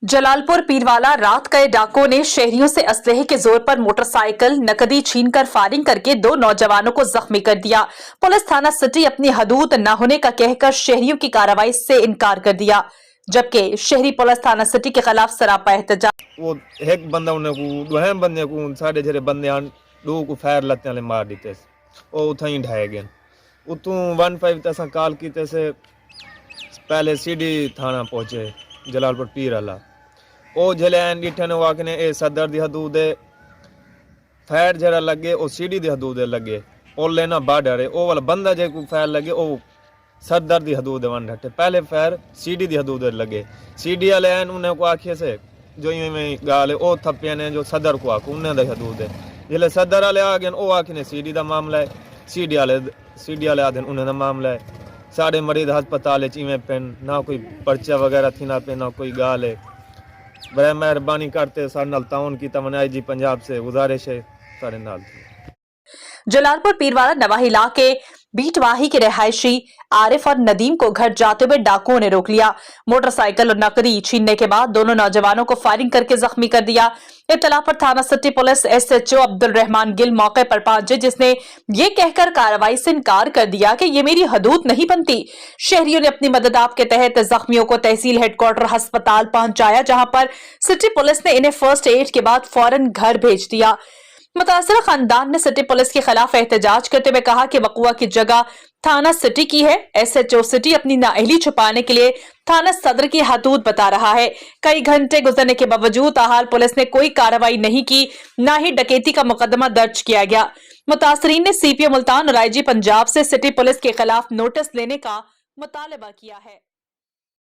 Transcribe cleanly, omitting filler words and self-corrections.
जलालपुर पीरवाला रात गए डाकुओं ने शहरियों से असलहे के जोर पर मोटरसाइकिल नकदी छीनकर फायरिंग करके 2 नौजवानों को जख्मी कर दिया। पुलिस थाना सिटी अपनी हदूद न होने का कहकर शहरियों की कार्रवाई से इनकार कर दिया, जबकि शहरी पुलिस थाना सिटी के खिलाफ सरापा एहतजाज। वो एक बंदा उन्हें बंदे को साढ़े झरे बंदे आन दो को फायर लत्ते वाले मार दिते ओ उथा ही ढाए गए। उतों 15 तसा कॉल कीते से पहले सीडी थाना पहुंचे जलालपुर पीरवाला ओ झले डिठन वाकने ए सदर दी हदूद फायर जरा लगे ओ सीडी दी हदूद लगे ओ लेना बार्डर है ओ वाला बंदा जे को फायर लगे ओ सदर दी हदूद वन हटे पहले फायर सीडी दी हदूद लगे सीडी वाले उन्हें को आखे से जो में गाल ओ थप्पे ने जो सदर को आख उन्हें दी हदूद है जिले सदर वाले आ गए ओ आखने सीडी दा मामला है सीडी वाले आदन उन्हें दा मामला है साढ़े मरीज अस्पताल में पेन ना कोई पर्चा वगैरह थी ना पे ना कोई गाल है। बड़ा मेहरबानी करते सारे नाल ताउन की तमन्ना जी पंजाब से गुजारिश है सारे नाल। जलालपुर पीरवाला नवाही इलाके बीटवाही के रहायशी आरिफ और नदीम को घर जाते हुए डाकुओं ने रोक लिया। मोटरसाइकिल और नकदी छीनने के बाद दोनों नौजवानों को फायरिंग करके जख्मी कर दिया। इत्तला पर थाना city police SHO Abdul Rahman Gill मौके पर पहुंचे, जिसने ये कहकर कार्रवाई से इनकार कर दिया कि ये मेरी हदूद नहीं बनती। शहरियों ने अपनी मदद आप के तहत जख्मियों को तहसील हेडक्वार्टर अस्पताल पहुंचाया, जहां पर सिटी पुलिस ने इन्हें फर्स्ट एड के बाद फौरन घर भेज दिया। मुतासरा खानदान ने सिटी पुलिस के खिलाफ एहतजाज करते हुए कहा कि वक़ुआ की जगह थाना सिटी की है। SHO सिटी अपनी नाअहली छुपाने के लिए थाना सदर की हदूद बता रहा है। कई घंटे गुजरने के बावजूद ताहाल पुलिस ने कोई कार्रवाई नहीं की, न ही डकैती का मुकदमा दर्ज किया गया। मुतासरीन ने CPO मुल्तान और IG पंजाब से सिटी पुलिस के खिलाफ नोटिस लेने का मुतालबा किया है।